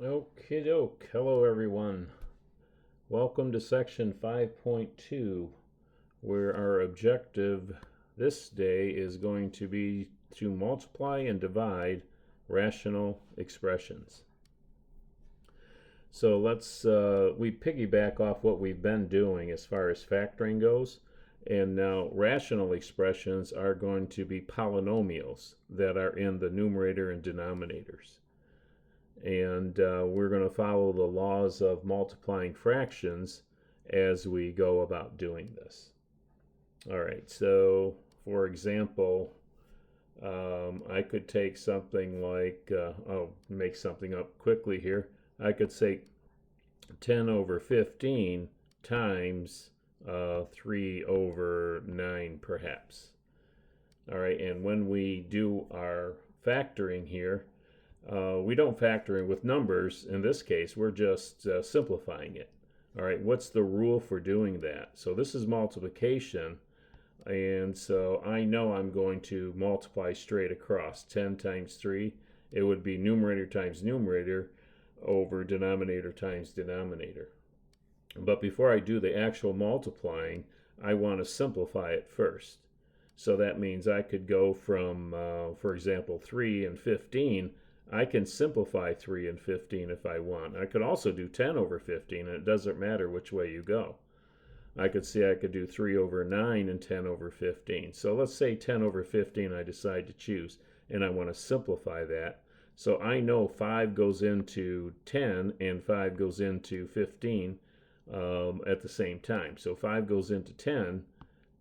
Okie doke. Hello, everyone. Welcome to section 5.2, where our objective this day is going to be to multiply and divide rational expressions. So we piggyback off what we've been doing as far as factoring goes. And now rational expressions are going to be polynomials that are in the numerator and denominators. And we're going to follow the laws of multiplying fractions as we go about doing this. All right, so for example, I could take something like, I'll make something up quickly here. I could say 10 over 15 times 3 over 9 perhaps. All right, and when we do our factoring here, we don't factor in with numbers. In this case, we're just simplifying it. All right, what's the rule for doing that? So this is multiplication, and so I know I'm going to multiply straight across. 10 times 3, it would be numerator times numerator over denominator times denominator. But before I do the actual multiplying, I want to simplify it first. So that means I could go from, for example, 3 and 15. I can simplify 3 and 15 if I want. I could also do 10 over 15, and it doesn't matter which way you go. I could see I could do 3 over 9 and 10 over 15. So let's say 10 over 15 I decide to choose, and I want to simplify that. So I know 5 goes into 10 and 5 goes into 15 at the same time. So 5 goes into 10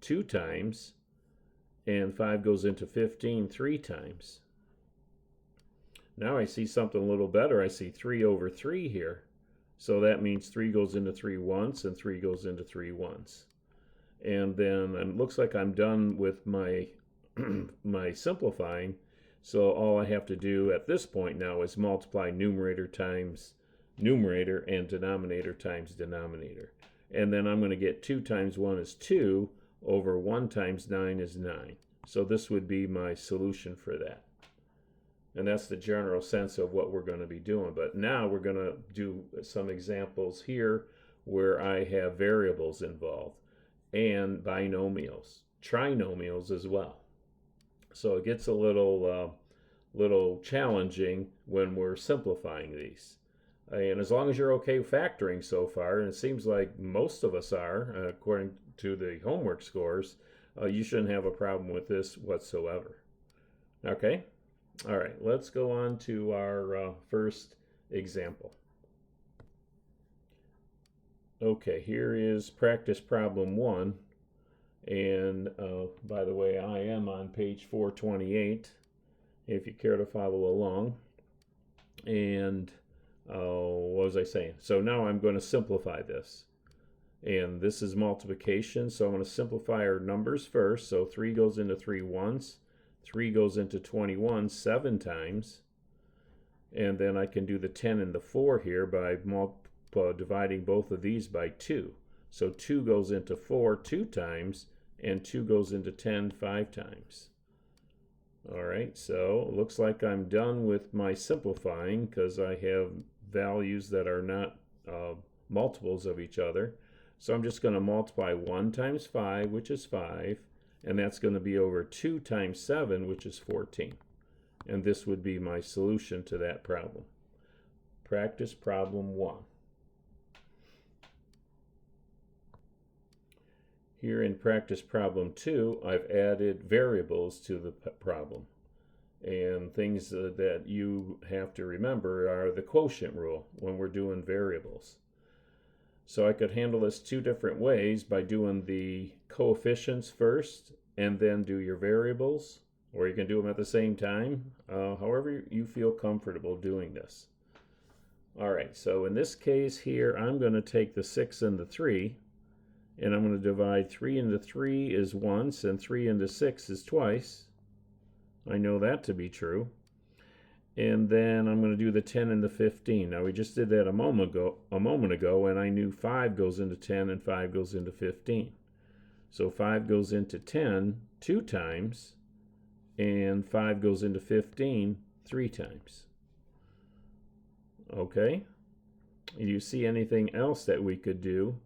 2 times, and 5 goes into 15 3 times. Now I see something a little better. I see 3 over 3 here. So that means 3 goes into 3 once and 3 goes into 3 once. And then it looks like I'm done with my, my simplifying. So all I have to do at this point now is multiply numerator times numerator and denominator times denominator. And then I'm going to get 2 times 1 is 2 over 1 times 9 is 9. So this would be my solution for that. And that's the general sense of what we're going to be doing. But now we're going to do some examples here where I have variables involved and binomials, trinomials as well. So it gets a little challenging when we're simplifying these. And as long as you're okay factoring so far, and it seems like most of us are, according to the homework scores, you shouldn't have a problem with this whatsoever. Okay? All right, let's go on to our first example. Okay, here is practice problem 1. And by the way, I am on page 428 if you care to follow along. And what was I saying? So now I'm going to simplify this. And this is multiplication, so I'm going to simplify our numbers first. So 3 goes into 3 once. 3 goes into 21 7 times. And then I can do the 10 and the 4 here by dividing both of these by 2. So 2 goes into 4 2 times, and 2 goes into 10 5 times. All right, so it looks like I'm done with my simplifying because I have values that are not multiples of each other. So I'm just going to multiply 1 times 5, which is 5, and that's going to be over 2 times 7, which is 14. And this would be my solution to that problem. Practice problem 1. Here in practice problem 2, I've added variables to the problem. And things that you have to remember are the quotient rule when we're doing variables. So I could handle this 2 different ways by doing the coefficients first and then do your variables, or you can do them at the same time, however you feel comfortable doing this. All right, so in this case here, I'm going to take the 6 and the 3, and I'm going to divide 3 into 3 is once, and 3 into 6 is twice. I know that to be true. And then I'm going to do the 10 and the 15. Now we just did that a moment ago, and I knew 5 goes into 10 and 5 goes into 15. So 5 goes into 10 2 times, and 5 goes into 15 3 times. Okay. Do you see anything else that we could do?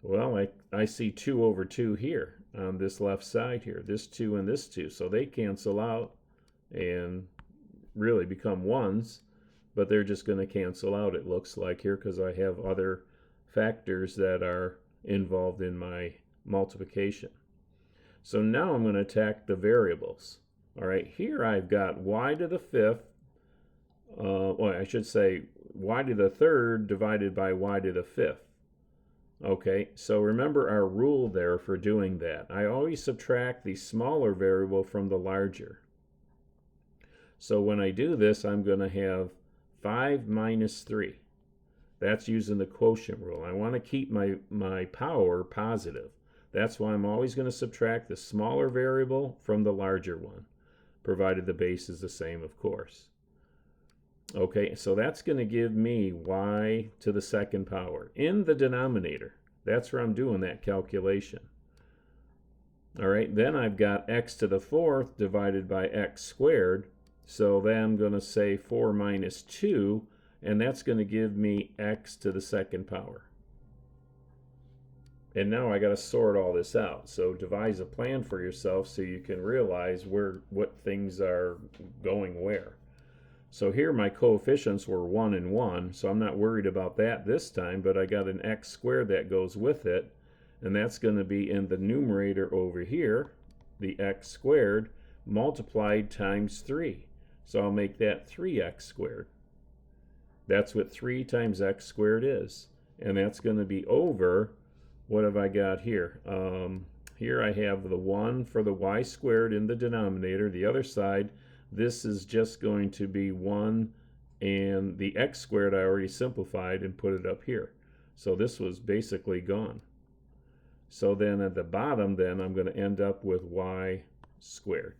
Well, I see 2 over 2 here on this left side here. This 2 and this 2. So they cancel out and really become ones, but they're just going to cancel out, it looks like here, because I have other factors that are involved in my multiplication. So now I'm going to attack the variables. All right, here I've got y to the fifth, well, I should say y to the third divided by y to the fifth. Okay, so remember our rule there for doing that. I always subtract the smaller variable from the larger. So when I do this, I'm going to have 5 minus 3. That's using the quotient rule. I want to keep my power positive. That's why I'm always going to subtract the smaller variable from the larger one, provided the base is the same, of course. Okay, so that's going to give me y to the second power in the denominator. That's where I'm doing that calculation. All right, then I've got x to the fourth divided by x squared. So then I'm going to say 4 minus 2, and that's going to give me x to the second power. And now I got to sort all this out. So devise a plan for yourself so you can realize what things are going where. So here my coefficients were 1 and 1, so I'm not worried about that this time, but I got an x squared that goes with it, and that's going to be in the numerator over here, the x squared, multiplied times 3. So I'll make that 3x squared. That's what 3 times x squared is. And that's going to be over, what have I got here? Here I have the 1 for the y squared in the denominator. The other side, this is just going to be 1, and the x squared I already simplified and put it up here. So this was basically gone. So then at the bottom, then I'm going to end up with y squared.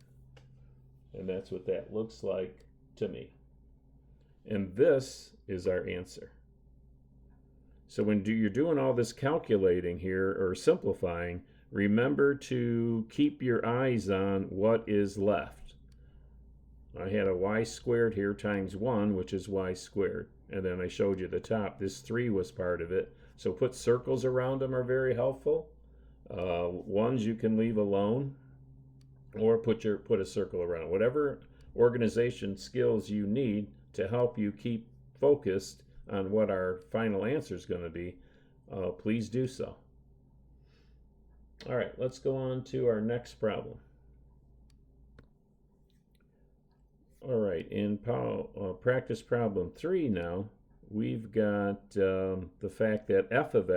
And that's what that looks like to me. And this is our answer. So when you're doing all this calculating here or simplifying, remember to keep your eyes on what is left. I had a y squared here times 1, which is y squared. And then I showed you the top. This 3 was part of it. So put circles around them are very helpful. Ones you can leave alone, or put a circle around. Whatever organization skills you need to help you keep focused on what our final answer is going to be, please do so. All right, let's go on to our next problem. All right, in practice problem 3 now, we've got the fact that f of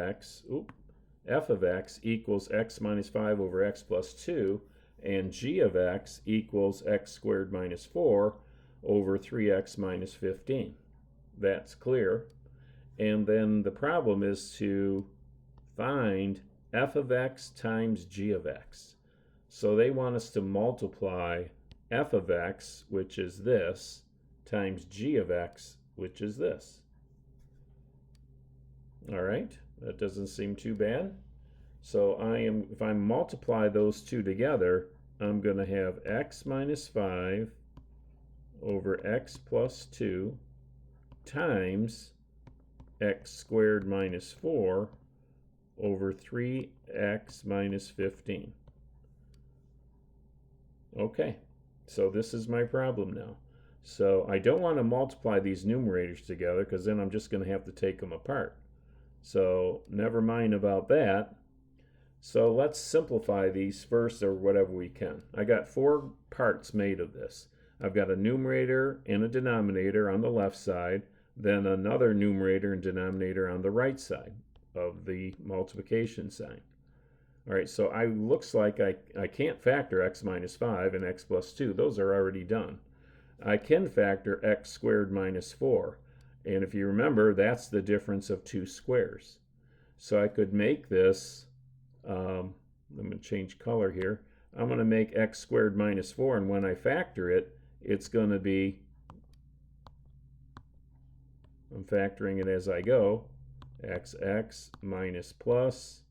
x equals x minus 5 over x plus 2, and g of x equals x squared minus 4 over 3x minus 15. That's clear. And then the problem is to find f of x times g of x. So they want us to multiply f of x, which is this, times g of x, which is this. All right, that doesn't seem too bad. So if I multiply those two together, I'm going to have x minus 5 over x plus 2 times x squared minus 4 over 3x minus 15. Okay, so this is my problem now. So I don't want to multiply these numerators together because then I'm just going to have to take them apart. So never mind about that. So let's simplify these first, or whatever we can. I got 4 parts made of this. I've got a numerator and a denominator on the left side, then another numerator and denominator on the right side of the multiplication sign. All right, so looks like I can't factor x minus 5 and x plus 2. Those are already done. I can factor x squared minus 4. And if you remember, that's the difference of 2 squares. So I could make this, I'm going to change color here. I'm going to make x squared minus 4, and when I factor it, it's going to be, I'm factoring it as I go, xx minus plus,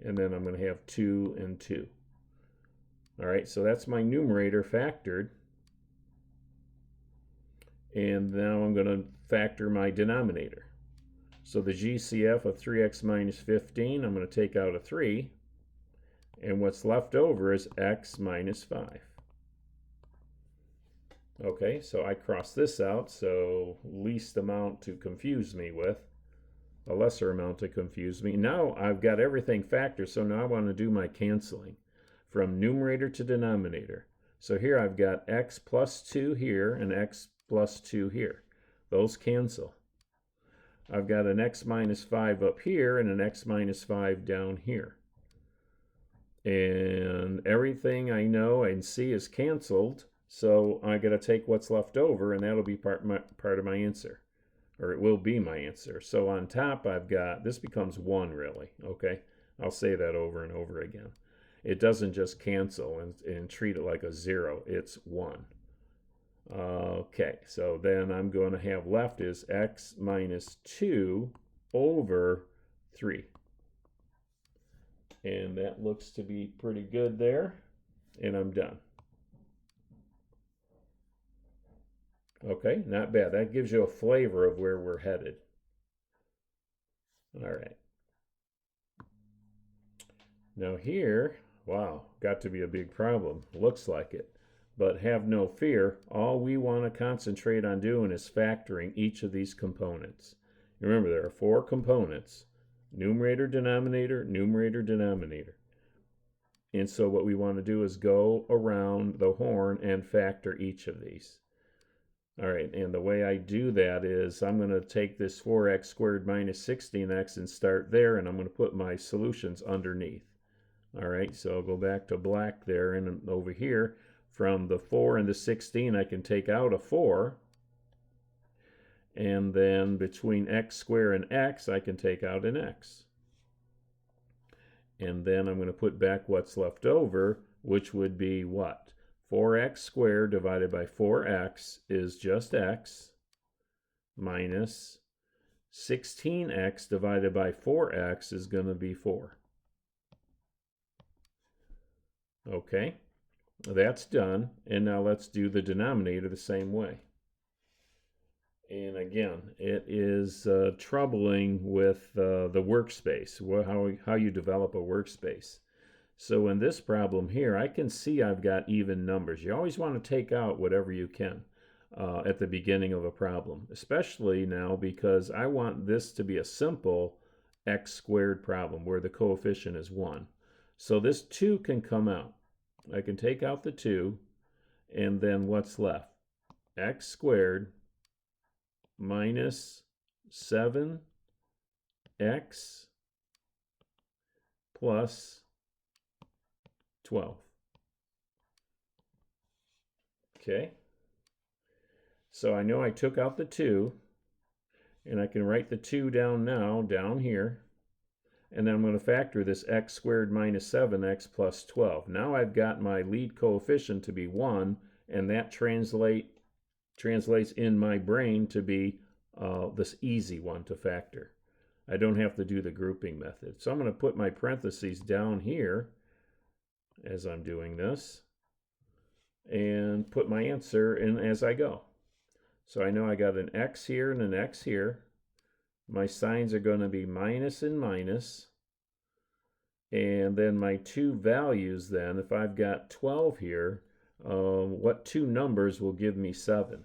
and then I'm going to have 2 and 2. All right, so that's my numerator factored. And now I'm going to factor my denominator. So the GCF of 3x minus 15, I'm going to take out a 3. And what's left over is x minus 5. Okay, so I cross this out, so least amount to confuse me with, a lesser amount to confuse me. Now I've got everything factored, so now I want to do my canceling from numerator to denominator. So here I've got x plus 2 here and x plus 2 here. Those cancel. I've got an x minus 5 up here and an x minus 5 down here. And everything I know and see is canceled, so I got to take what's left over, and that'll be part of my answer, or it will be my answer. So on top I've got, this becomes 1 really, okay? I'll say that over and over again. It doesn't just cancel and treat it like a 0, it's 1. Okay, so then I'm going to have left is x minus 2 over 3. And that looks to be pretty good there, and I'm done. Okay, not bad. That gives you a flavor of where we're headed. All right. Now here, wow, got to be a big problem. Looks like it. But have no fear. All we want to concentrate on doing is factoring each of these components. Remember, there are 4 components. Numerator, denominator, numerator, denominator. And so what we want to do is go around the horn and factor each of these. All right, and the way I do that is I'm going to take this 4x squared minus 16x and start there, and I'm going to put my solutions underneath. All right, so I'll go back to black there, and over here, from the 4 and the 16, I can take out a 4. And then between x squared and x, I can take out an x. And then I'm going to put back what's left over, which would be what? 4x squared divided by 4x is just x, minus 16x divided by 4x is going to be 4. Okay, that's done. And now let's do the denominator the same way. And again, it is troubling with the workspace, how you develop a workspace. So in this problem here, I can see I've got even numbers. You always want to take out whatever you can at the beginning of a problem, especially now because I want this to be a simple x squared problem where the coefficient is 1. So this 2 can come out. I can take out the 2, and then what's left? X squared minus 7x plus 12. Okay, so I know I took out the 2, and I can write the 2 down now, down here, and then I'm going to factor this x squared minus 7x plus 12. Now I've got my lead coefficient to be 1, and that translates in my brain to be this easy one to factor. I don't have to do the grouping method. So I'm going to put my parentheses down here as I'm doing this and put my answer in as I go. So I know I got an x here and an x here. My signs are going to be minus and minus. And then my 2 values then, if I've got 12 here, what 2 numbers will give me 7?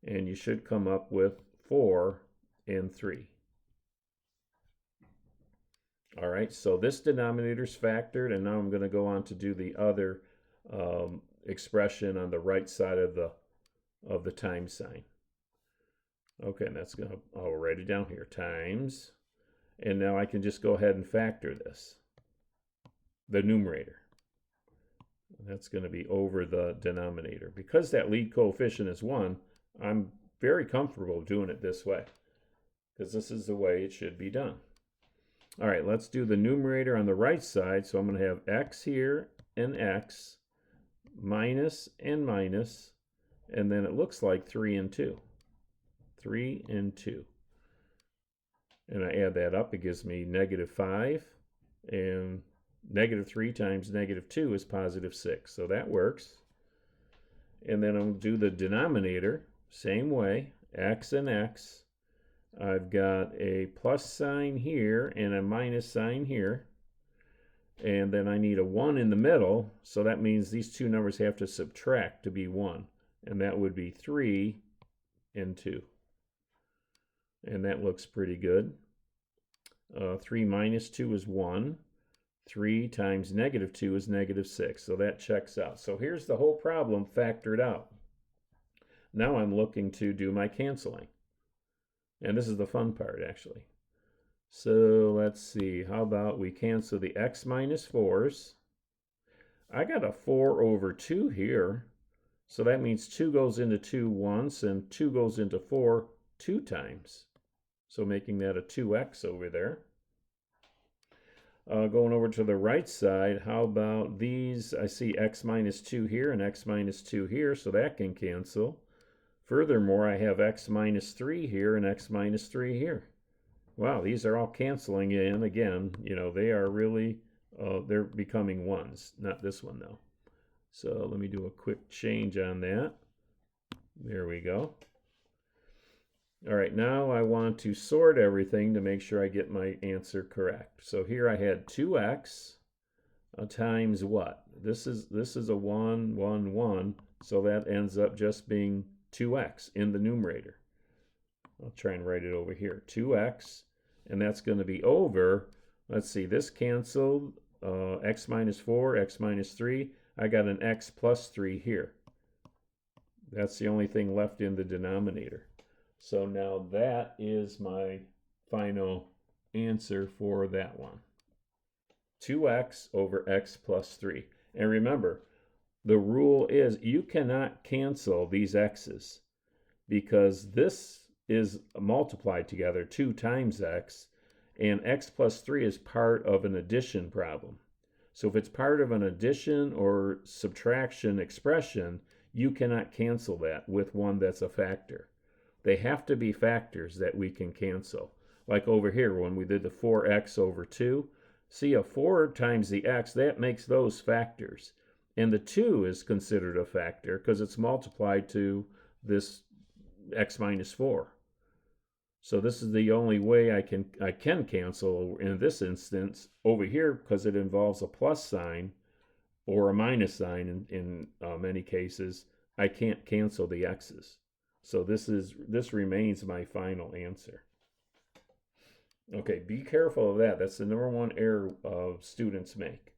And you should come up with 4 and 3. All right, so this denominator's factored, and now I'm going to go on to do the other expression on the right side of the times sign. Okay, and that's going to, I'll write it down here, times, and now I can just go ahead and factor this, the numerator. That's going to be over the denominator. Because that lead coefficient is 1, I'm very comfortable doing it this way, because this is the way it should be done. All right, let's do the numerator on the right side. So I'm going to have x here and x, minus and minus, and then it looks like 3 and 2. 3 and 2. And I add that up, it gives me negative 5, and negative 3 times negative 2 is positive 6. So that works. And then I'm going to do the denominator. same way, x and x. I've got a plus sign here and a minus sign here. And then I need a 1 in the middle, so that means these two numbers have to subtract to be 1. And that would be 3 and 2. And that looks pretty good. 3 minus 2 is 1. 3 times negative 2 is negative 6. So that checks out. So here's the whole problem factored out. Now I'm looking to do my canceling. And this is the fun part, actually. So let's see. How about we cancel the x minus 4s. I got a 4 over 2 here. So that means 2 goes into 2 once and 2 goes into 4 2 times. So making that a 2x over there. Going over to the right side, how about these? I see x minus 2 here and x minus 2 here, so that can cancel. Furthermore, I have x minus 3 here and x minus 3 here. Wow, these are all canceling in. Again, you know, they are really, they're becoming 1s. Not this one, though. So let me do a quick change on that. There we go. All right, now I want to sort everything to make sure I get my answer correct. So here I had 2x times what? This is a 1, 1, 1, so that ends up just being 2x in the numerator. I'll try and write it over here. 2x, and that's going to be over, let's see, this canceled, x minus 4, x minus 3. I got an x plus 3 here. That's the only thing left in the denominator. So now that is my final answer for that one. 2x over x plus 3. And remember, the rule is you cannot cancel these x's because this is multiplied together 2 times x, and x plus 3 is part of an addition problem. So if it's part of an addition or subtraction expression, you cannot cancel that with one that's a factor. They have to be factors that we can cancel. Like over here, when we did the 4x over 2, see a 4 times the x, that makes those factors. And the 2 is considered a factor because it's multiplied to this x minus 4. So this is the only way I can cancel in this instance over here because it involves a plus sign or a minus sign in many cases. I can't cancel the x's. So this remains my final answer. Okay, be careful of that. That's the number one error students make.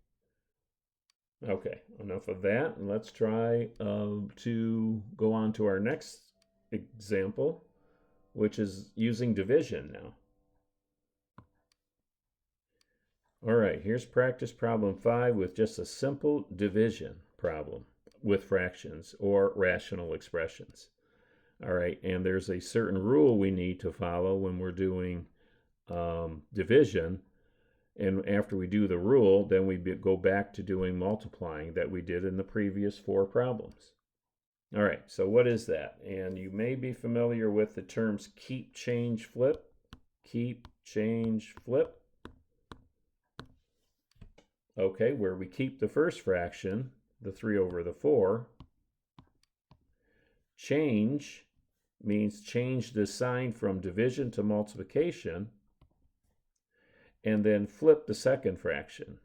Okay, enough of that. And let's try to go on to our next example, which is using division now. All right, here's practice problem 5 with just a simple division problem with fractions or rational expressions. All right, and there's a certain rule we need to follow when we're doing division. And after we do the rule, then we go back to doing multiplying that we did in the previous 4 problems. All right, so what is that? And you may be familiar with the terms keep, change, flip. Keep, change, flip. Okay, where we keep the first fraction, the 3 over the 4. Change means change the sign from division to multiplication, and then flip the second fraction,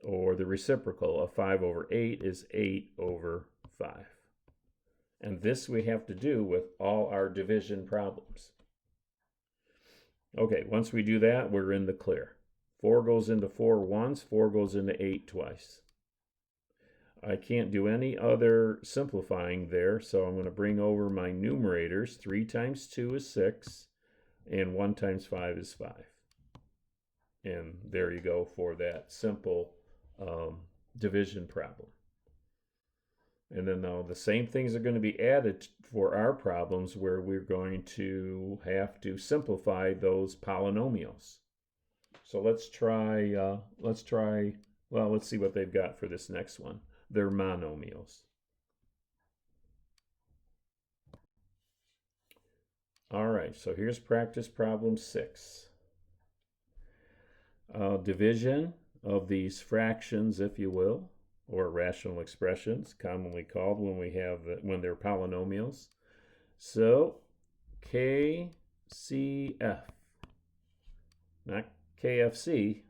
or the reciprocal of 5 over 8 is 8 over 5. And this we have to do with all our division problems. Okay, once we do that, we're in the clear. 4 goes into 4 once, 4 goes into 8 twice. I can't do any other simplifying there, so I'm going to bring over my numerators. 3 times 2 is 6, and 1 times 5 is 5. And there you go for that simple division problem. And then the same things are going to be added for our problems where we're going to have to simplify those polynomials. So let's see what they've got for this next one. They're monomials. All right, so here's practice problem 6. Division of these fractions, if you will, or rational expressions, commonly called when they're polynomials. So KCF, not KFC,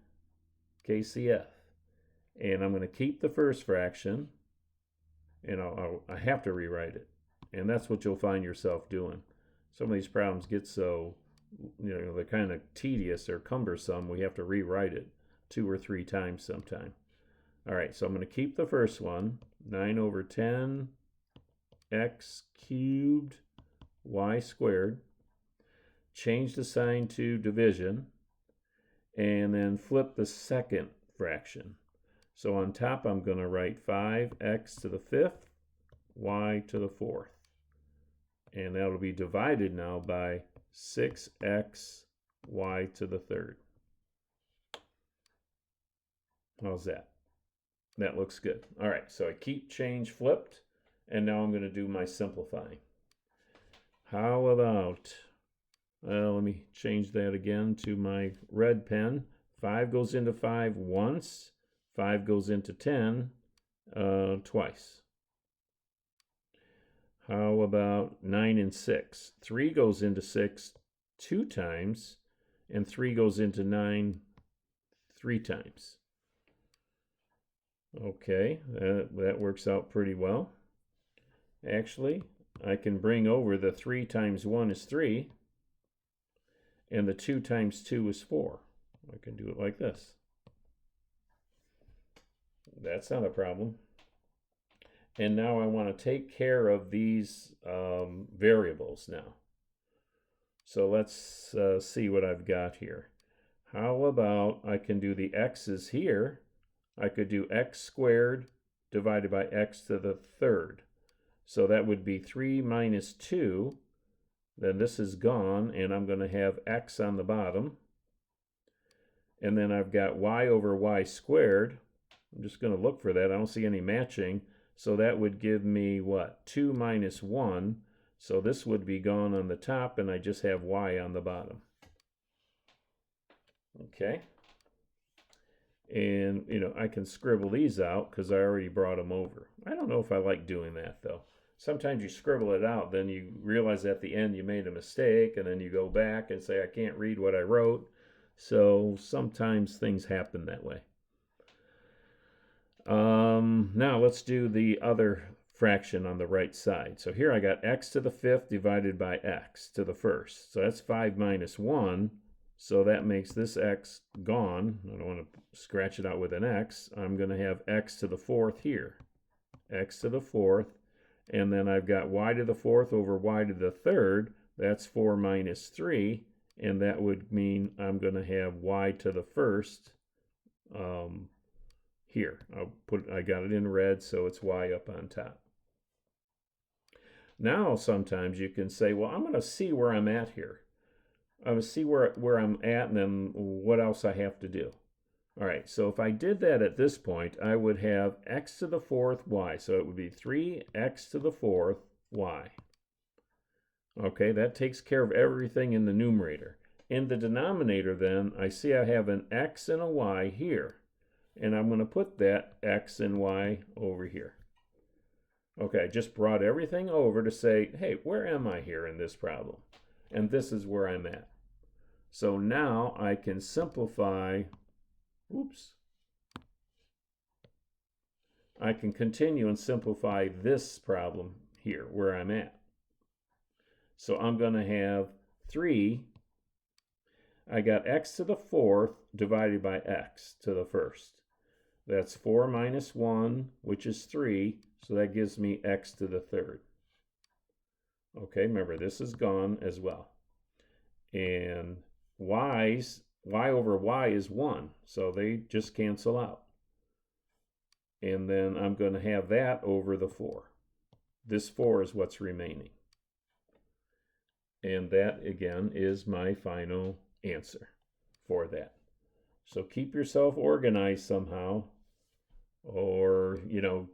KCF. And I'm going to keep the first fraction, and I have to rewrite it. And that's what you'll find yourself doing. Some of these problems get so, they're kind of tedious or cumbersome, we have to rewrite it 2 or 3 times sometime. All right, so I'm going to keep the first one, 9 over 10 x cubed y squared. Change the sign to division, and then flip the second fraction. So on top, I'm going to write 5x to the 5th, y to the 4th. And that'll be divided now by 6x, y to the 3rd. How's that? That looks good. All right, so I keep change flipped, and now I'm going to do my simplifying. How about, let me change that again to my red pen. 5 goes into 5 once. 5 goes into 10 twice. How about 9 and 6? 3 goes into 6 2 times, and 3 goes into 9 3 times. Okay, that works out pretty well. Actually, I can bring over the 3 times 1 is 3, and the 2 times 2 is 4. I can do it like this. That's not a problem. And now I want to take care of these variables now. So let's see what I've got here. How about I can do the x's here. I could do x squared divided by x to the 3rd. So that would be 3 minus 2. Then this is gone, and I'm going to have x on the bottom. And then I've got y over y squared. I'm just going to look for that. I don't see any matching. So that would give me what? 2 minus 1. So this would be gone on the top, and I just have y on the bottom. Okay. And, I can scribble these out because I already brought them over. I don't know if I like doing that, though. Sometimes you scribble it out, then you realize at the end you made a mistake, and then you go back and say, I can't read what I wrote. So sometimes things happen that way. Now let's do the other fraction on the right side. So here I got x to the 5th divided by x to the 1st. So that's 5 minus 1. So that makes this x gone. I don't want to scratch it out with an x. I'm going to have x to the 4th here. X to the 4th. And then I've got y to the 4th over y to the 3rd. That's 4 minus 3. And that would mean I'm going to have y to the 1st here. I got it in red, so it's y up on top. Now sometimes you can say, well, I'm going to see where I'm at here. I'm going to see where I'm at and then what else I have to do. All right, so if I did that at this point, I would have x to the 4th y. So it would be 3x to the 4th y. Okay, that takes care of everything in the numerator. In the denominator then, I see I have an x and a y here. And I'm going to put that x and y over here. Okay, I just brought everything over to say, hey, where am I here in this problem? And this is where I'm at. So now I can simplify, I can continue and simplify this problem here where I'm at. So I'm going to have 3. I got x to the 4th divided by x to the 1st. That's 4 minus 1, which is 3, so that gives me x to the 3rd. Okay, remember, this is gone as well. And y over y is 1, so they just cancel out. And then I'm going to have that over the 4. This 4 is what's remaining. And that, again, is my final answer for that. So keep yourself organized somehow. Or,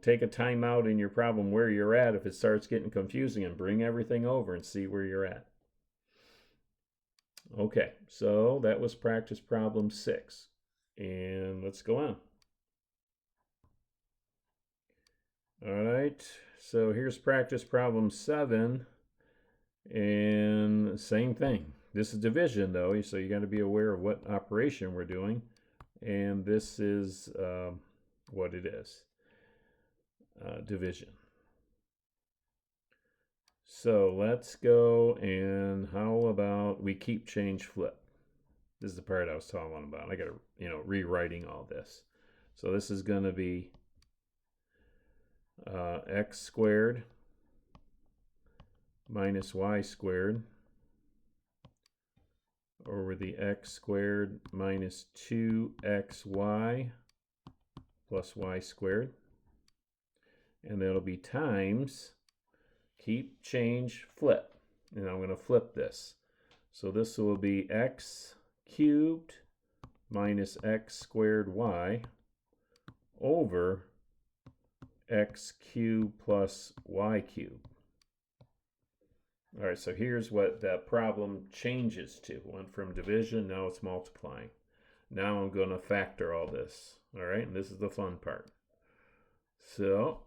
take a time out in your problem where you're at if it starts getting confusing and bring everything over and see where you're at. Okay, so that was practice problem 6. And let's go on. All right, so here's practice problem 7. And same thing. This is division though, so you got to be aware of what operation we're doing. And this is what it is, division. So let's go, and how about we keep, change, flip? This is the part I was talking about. I got to, rewriting all this. So this is going to be x squared minus y squared over the x squared minus 2xy plus y squared. And that'll be times keep, change, flip. And I'm going to flip this. So this will be x cubed minus x squared y over x cubed plus y cubed. All right, so here's what that problem changes to. Went from division, now it's multiplying. Now I'm going to factor all this. All right, and this is the fun part. So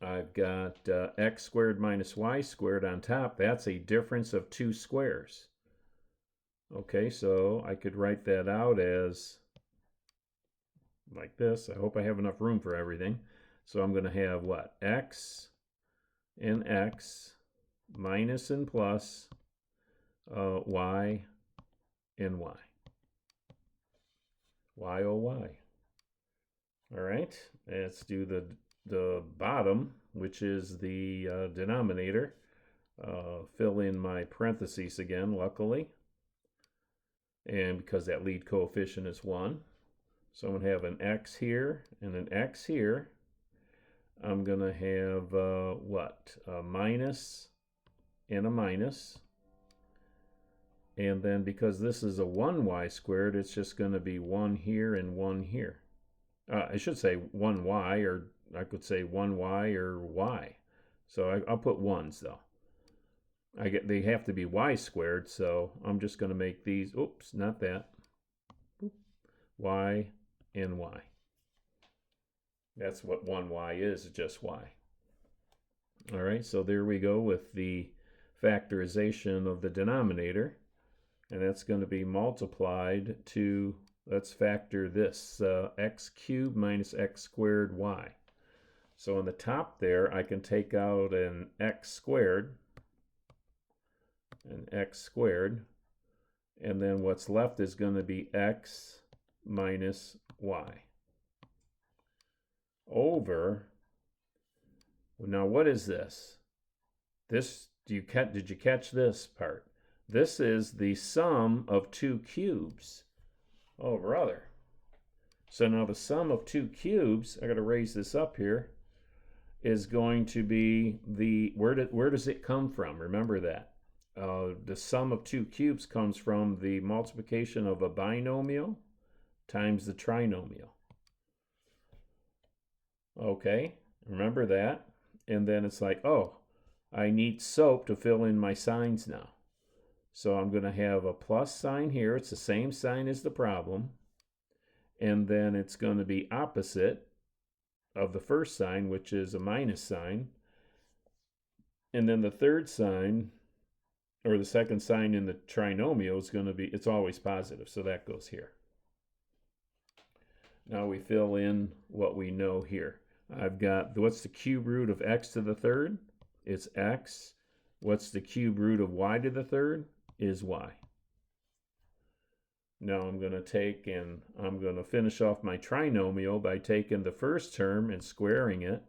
I've got x squared minus y squared on top. That's a difference of two squares. Okay, so I could write that out as like this. I hope I have enough room for everything. So I'm going to have what? X and x minus and plus y and y. Y, oh, y. All right, let's do the bottom, which is the denominator. Fill in my parentheses again, luckily. And because that lead coefficient is 1. So I'm going to have an x here and an x here. I'm going to have what? A minus and a minus. And then because this is a 1y squared, it's just going to be 1 here and 1 here. I should say 1y, or I could say 1y or y. So I'll put 1s though. They have to be y squared, so I'm just going to make these, oops, not that, y and y. That's what 1y is, just y. All right, so there we go with the factorization of the denominator, and that's going to be multiplied to, let's factor this, x cubed minus x squared y. So on the top there, I can take out an x squared, and then what's left is going to be x minus y over, now what is this? Did you catch this part? This is the sum of two cubes. Oh, brother. So now the sum of two cubes, I got to raise this up here, is going to be where does it come from? Remember that. The sum of two cubes comes from the multiplication of a binomial times the trinomial. Okay, remember that. And then it's like, oh, I need soap to fill in my signs now. So I'm going to have a plus sign here. It's the same sign as the problem. And then it's going to be opposite of the first sign, which is a minus sign. And then the third sign, or the second sign in the trinomial, is going to be, it's always positive. So that goes here. Now we fill in what we know here. I've got, what's the cube root of x to the third? It's x. What's the cube root of y to the third? Is y. Now I'm going to take and I'm going to finish off my trinomial by taking the first term and squaring it.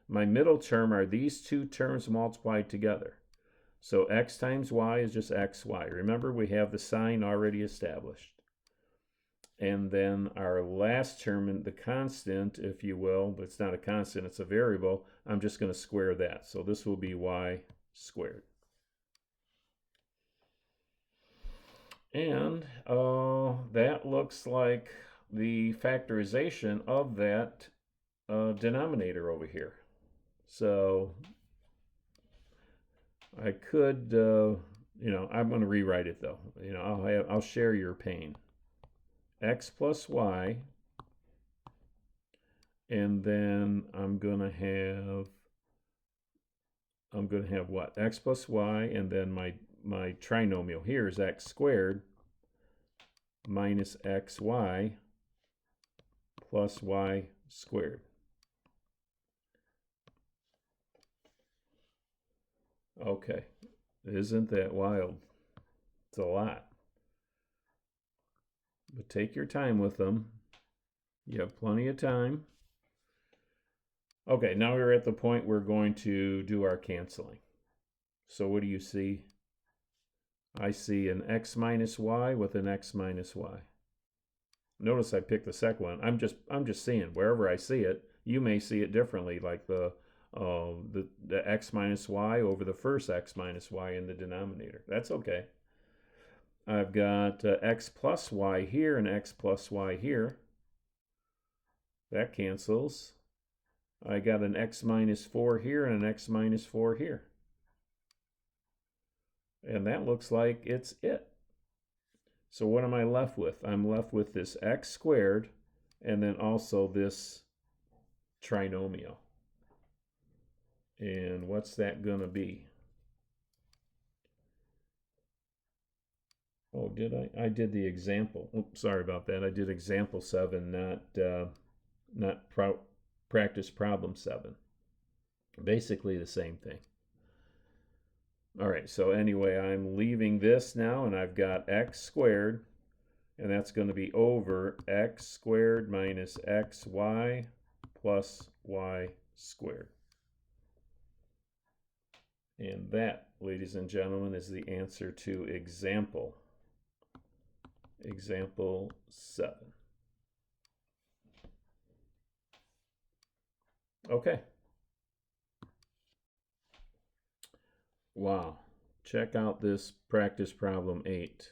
My middle term are these two terms multiplied together. So x times y is just xy. Remember, we have the sign already established. And then our last term, the constant, if you will, but it's not a constant, it's a variable, I'm just going to square that. So this will be y squared. And that looks like the factorization of that denominator over here. So I could, I'm going to rewrite it though. I'll share your pain. X plus y, and then I'm going to have I'm going to have what? X plus y, and then my trinomial here is x squared minus xy plus y squared. Okay, isn't that wild? It's a lot. But take your time with them. You have plenty of time. Okay, now we're at the point we're going to do our canceling. So what do you see? I see an x minus y with an x minus y. Notice I picked the second one. I'm just seeing wherever I see it. You may see it differently, like the x minus y over the first x minus y in the denominator. That's okay. I've got x plus y here and x plus y here. That cancels. I got an x minus 4 here and an x minus 4 here. And that looks like it's it. So what am I left with? I'm left with this x squared and then also this trinomial. And what's that going to be? Oh, did I? I did the example. Oops, sorry about that. I did example 7, not practice problem 7. Basically the same thing. All right, so anyway, I'm leaving this now, and I've got x squared, and that's going to be over x squared minus xy plus y squared. And that, ladies and gentlemen, is the answer to example 7. Okay. Wow. Check out this practice problem 8.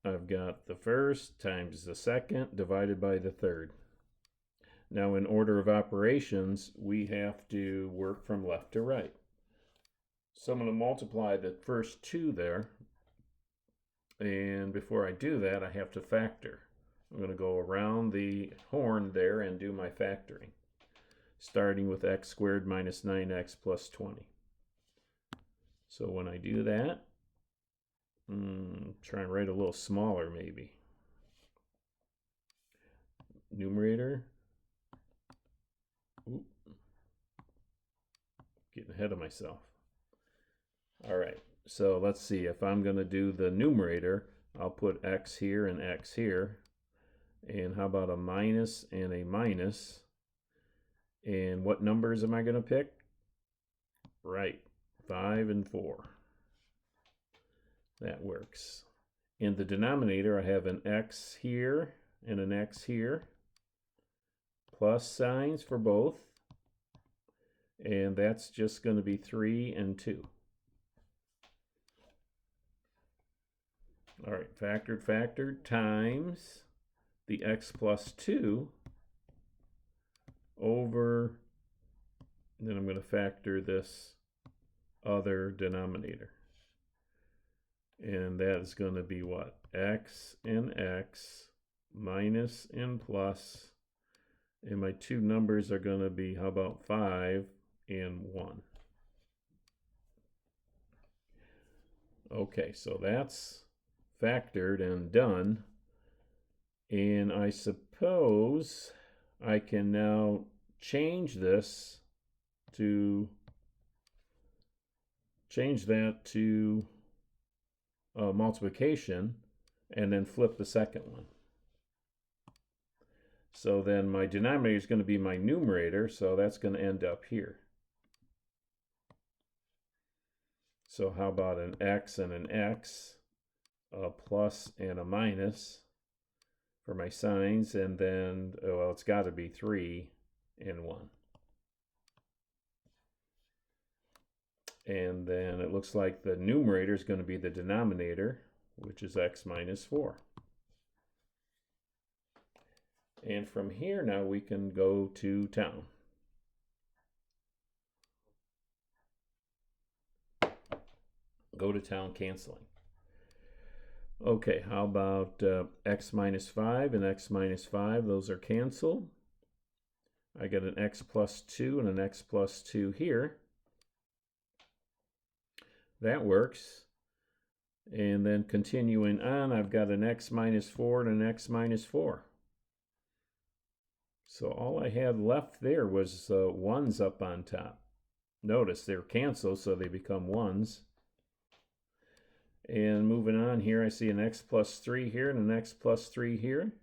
I've got the first times the second divided by the third. Now in order of operations, we have to work from left to right. So I'm going to multiply the first 2 there. And before I do that, I have to factor. I'm going to go around the horn there and do my factoring, starting with x squared minus 9x plus 20. So when I do that, try and write a little smaller maybe. Numerator. Oop. Getting ahead of myself. All right, so let's see. If I'm going to do the numerator, I'll put x here and x here. And how about a minus and a minus? And what numbers am I going to pick? Right, 5 and 4. That works. In the denominator, I have an x here and an x here. Plus signs for both. And that's just going to be 3 and 2. All right, factored times the x plus 2 over, and then I'm going to factor this other denominator. And that is going to be what? X and x minus and plus. And my 2 numbers are going to be, how about 5 and 1? Okay, so that's factored and done. And I suppose I can now change this to multiplication and then flip the second one. So then my denominator is going to be my numerator, so that's going to end up here. So how about an x and an x, a plus and a minus for my signs, and then, well, it's got to be 3 and 1. And then it looks like the numerator is going to be the denominator, which is x minus 4. And from here now we can go to town. Go to town canceling. Okay, how about x minus 5 and x minus 5? Those are canceled. I get an x plus 2 and an x plus 2 here. that works. And then continuing on, I've got an x minus 4 and an x minus 4. So all I had left there was 1's up on top. Notice they're canceled, so they become 1's. And moving on here, I see an x plus 3 here and an x plus 3 here.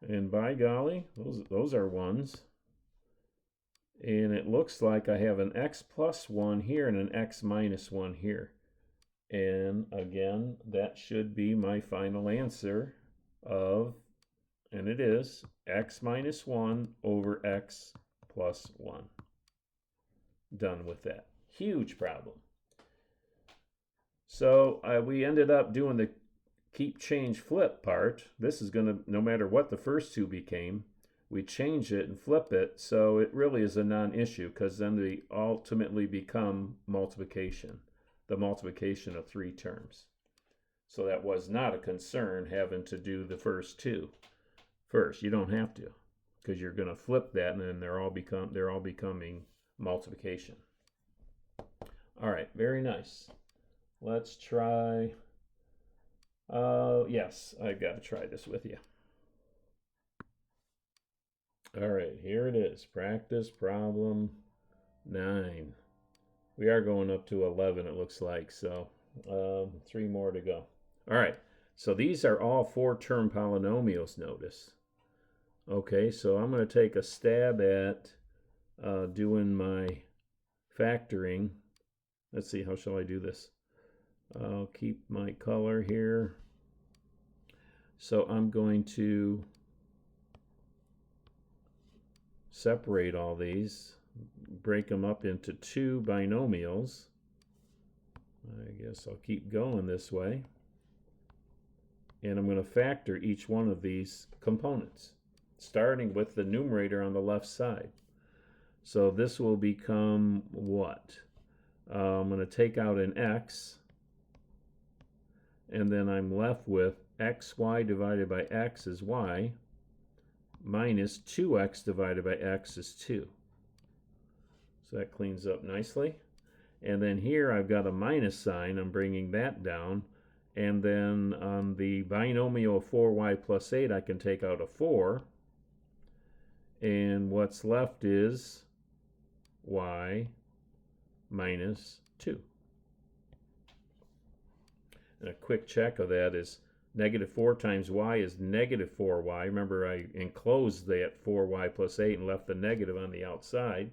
And by golly, those are 1's. And it looks like I have an x plus 1 here and an x minus 1 here. And again, that should be my final answer of, and it is, x minus 1 over x plus 1. Done with that. Huge problem. So we ended up doing the keep, change, flip part. This is going to, no matter what the first two became, we change it and flip it, so it really is a non-issue, because then they ultimately become multiplication, the multiplication of 3 terms. So that was not a concern, having to do the first two first. You don't have to, because you're going to flip that, and then they're all becoming multiplication. All right, very nice. Let's try. Yes, I've got to try this with you. All right, here it is. Practice problem 9. We are going up to 11, it looks like, so 3 more to go. All right, so these are all 4-term polynomials, notice. Okay, so I'm going to take a stab at doing my factoring. Let's see, how shall I do this? I'll keep my color here. So I'm going to separate all these, break them up into 2 binomials. I guess I'll keep going this way. And I'm going to factor each one of these components, starting with the numerator on the left side. So this will become what? I'm going to take out an x, and then I'm left with xy divided by x is y, minus 2x divided by x is 2. So that cleans up nicely. And then here I've got a minus sign. I'm bringing that down. And then on the binomial of 4y plus 8, I can take out a 4. And what's left is y minus 2. And a quick check of that is negative 4 times y is negative 4y. Remember, I enclosed that 4y plus 8 and left the negative on the outside.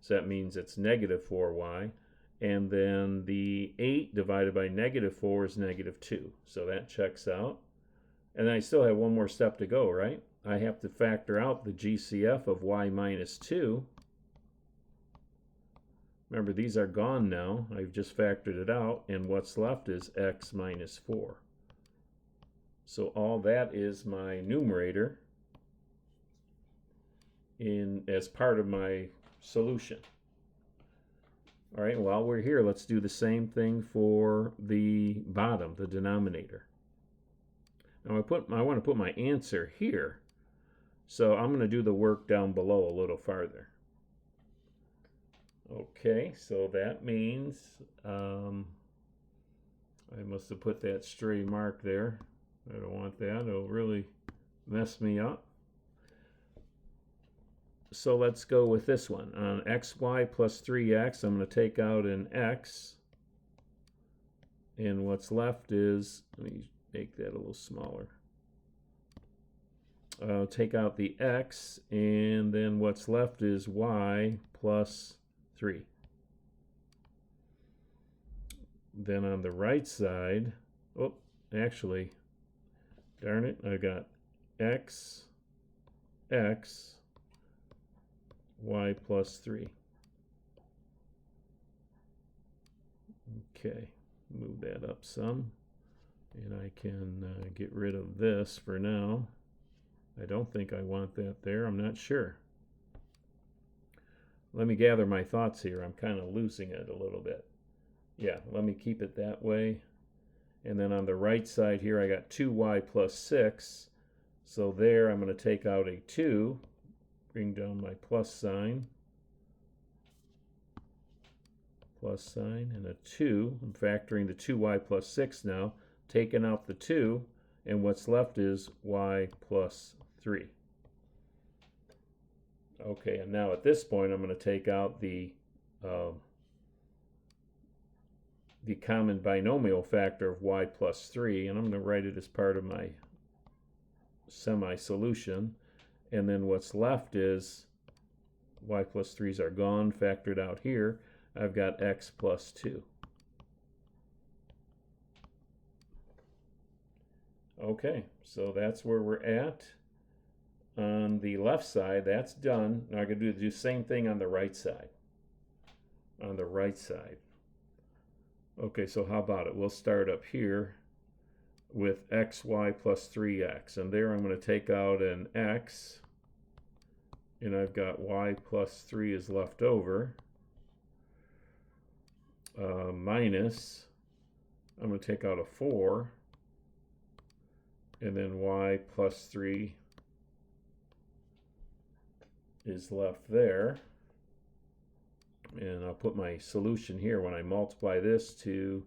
So that means it's negative 4y. And then the 8 divided by negative 4 is negative 2. So that checks out. And then I still have one more step to go, right? I have to factor out the GCF of y minus 2. Remember, these are gone now. I've just factored it out. And what's left is x minus 4. So all that is my numerator as part of my solution. All right, while we're here, let's do the same thing for the bottom, the denominator. Now I want to put my answer here, so I'm going to do the work down below a little farther. Okay, so that means I must have put that stray mark there. I don't want that. It'll really mess me up. So let's go with this one. On xy plus 3x, I'm going to take out an x. And what's left is, let me make that a little smaller. I'll take out the x, and then what's left is y plus 3. Then on the right side, oh, actually, darn it, I got x, y plus 3. Okay, move that up some, and I can get rid of this for now. I don't think I want that there. I'm not sure. Let me gather my thoughts here. I'm kind of losing it a little bit. Yeah, let me keep it that way. And then on the right side here, I got 2y plus 6. So there, I'm going to take out a 2, bring down my plus sign, plus sign and a 2. I'm factoring the 2y plus 6 now, taking out the 2, and what's left is y plus 3. Okay, and now at this point I'm going to take out the common binomial factor of y plus 3, and I'm going to write it as part of my semi-solution. And then what's left is y plus 3's are gone, factored out here. I've got x plus 2. Okay, so that's where we're at. On the left side, that's done. Now I'm going to do the same thing on the right side. On the right side. Okay, so how about it? We'll start up here with xy plus 3x. And there I'm going to take out an x. And I've got y plus 3 is left over. Minus, I'm going to take out a 4. And then y plus 3 is left there. And I'll put my solution here. When I multiply this to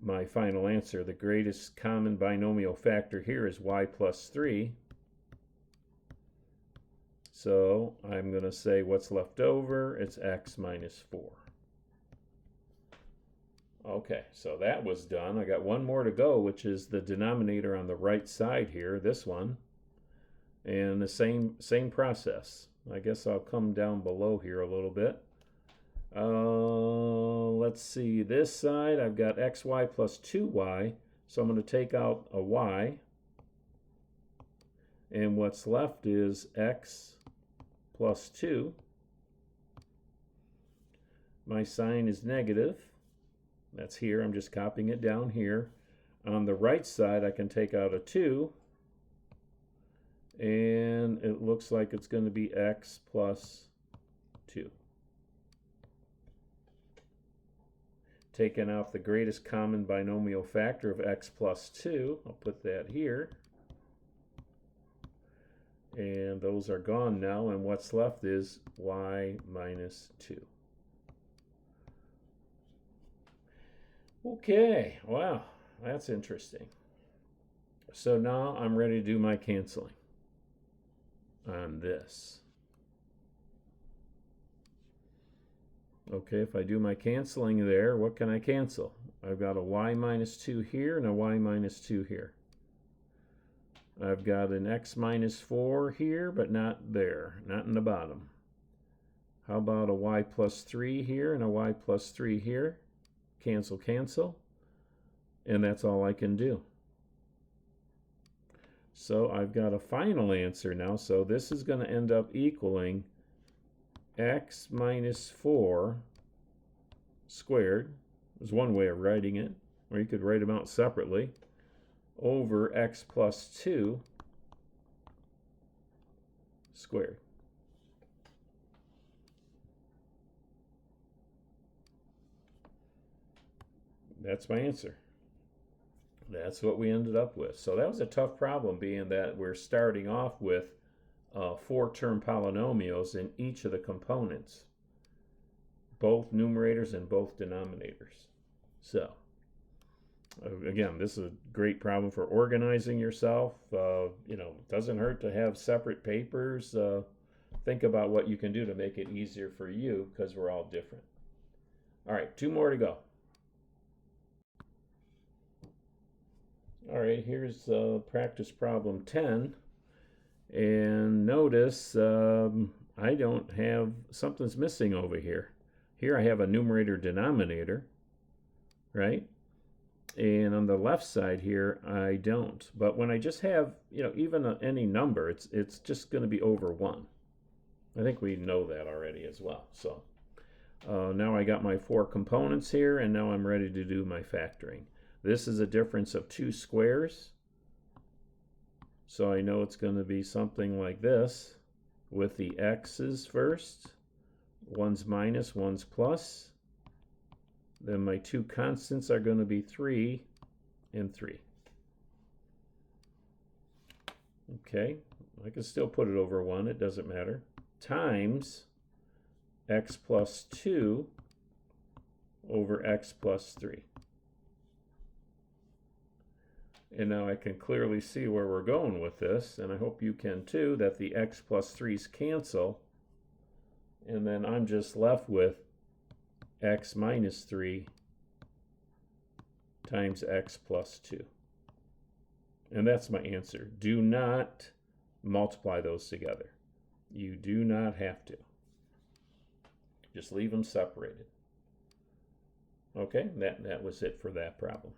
my final answer, the greatest common binomial factor here is y plus 3. So I'm going to say what's left over, it's x minus 4. Okay, so that was done. I got one more to go, which is the denominator on the right side here, this one. And the same process. I guess I'll come down below here a little bit. Let's see, this side I've got xy plus 2y, so I'm going to take out a y. And what's left is x plus 2. My sign is negative. That's here. I'm just copying it down here. On the right side, I can take out a 2. And it looks like it's going to be x plus 2. Taking out the greatest common binomial factor of x plus 2. I'll put that here. And those are gone now, and what's left is y minus 2. Okay, wow, that's interesting. So now I'm ready to do my canceling on this. Okay, if I do my canceling there, what can I cancel? I've got a y minus 2 here and a y minus 2 here. I've got an x minus 4 here, but not there, not in the bottom. How about a y plus 3 here and a y plus 3 here? Cancel, cancel. And that's all I can do. So I've got a final answer now. So this is going to end up equaling x minus 4 squared. There's one way of writing it, or you could write them out separately, over x plus 2 squared. That's my answer. That's what we ended up with. So that was a tough problem, being that we're starting off with 4-term polynomials in each of the components, both numerators and both denominators. So again, this is a great problem for organizing yourself. It doesn't hurt to have separate papers. Think about what you can do to make it easier for you, because we're all different. All right, 2 more to go. All right, here's practice problem 10. And notice I don't have, something's missing over here. Here I have a numerator denominator, right? And on the left side here, I don't. But when I just have, even any number, it's just going to be over 1. I think we know that already as well. So now I got my 4 components here, and now I'm ready to do my factoring. This is a difference of 2 squares. So I know it's going to be something like this, with the x's first. One's minus, one's plus. Then my 2 constants are going to be 3 and 3. Okay, I can still put it over 1, it doesn't matter. Times x plus 2 over x plus 3. And now I can clearly see where we're going with this, and I hope you can too, that the x plus 3's cancel, and then I'm just left with x minus 3 times x plus 2. And that's my answer. Do not multiply those together. You do not have to. Just leave them separated. Okay, that was it for that problem.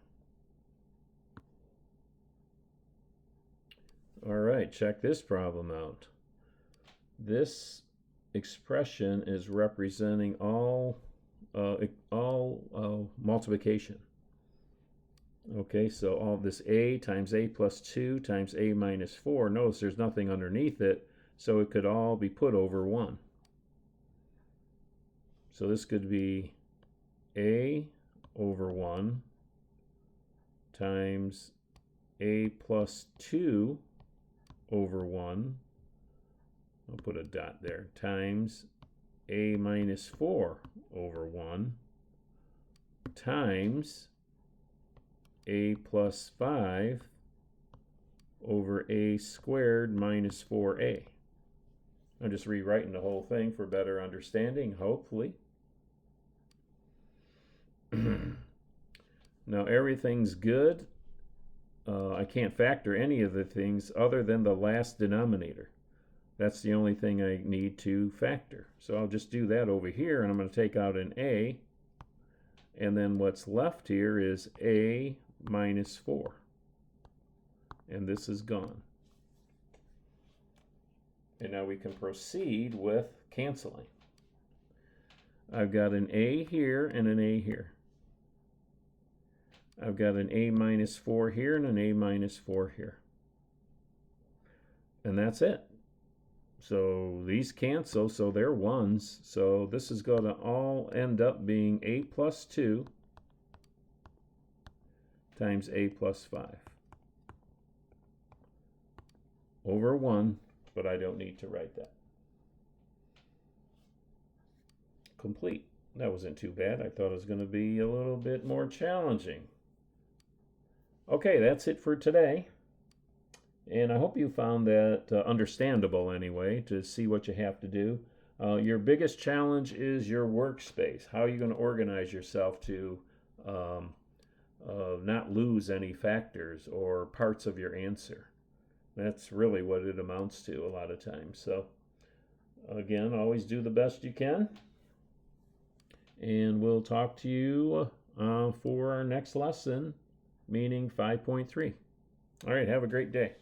All right, check this problem out. This expression is representing all multiplication. Okay, so all this a times a plus 2 times a minus 4. Notice there's nothing underneath it, so it could all be put over 1. So this could be a over 1 times a plus 2 over 1, I'll put a dot there, times a minus 4 over 1 times a plus 5 over a squared minus 4a. I'm just rewriting the whole thing for better understanding, hopefully. Now everything's good. I can't factor any of the things other than the last denominator. That's the only thing I need to factor. So I'll just do that over here, and I'm going to take out an a, and then what's left here is a minus 4. And this is gone. And now we can proceed with canceling. I've got an a here and an a here. I've got an a minus 4 here and an a minus 4 here. And that's it. So these cancel, so they're 1s. So this is going to all end up being a plus 2 times a plus 5 over 1, but I don't need to write that. Complete. That wasn't too bad. I thought it was going to be a little bit more challenging. Okay, that's it for today. And I hope you found that understandable anyway, to see what you have to do. Your biggest challenge is your workspace. How are you going to organize yourself to not lose any factors or parts of your answer? That's really what it amounts to a lot of times. So again, always do the best you can. And we'll talk to you for our next lesson, meaning 5.3. All right, have a great day.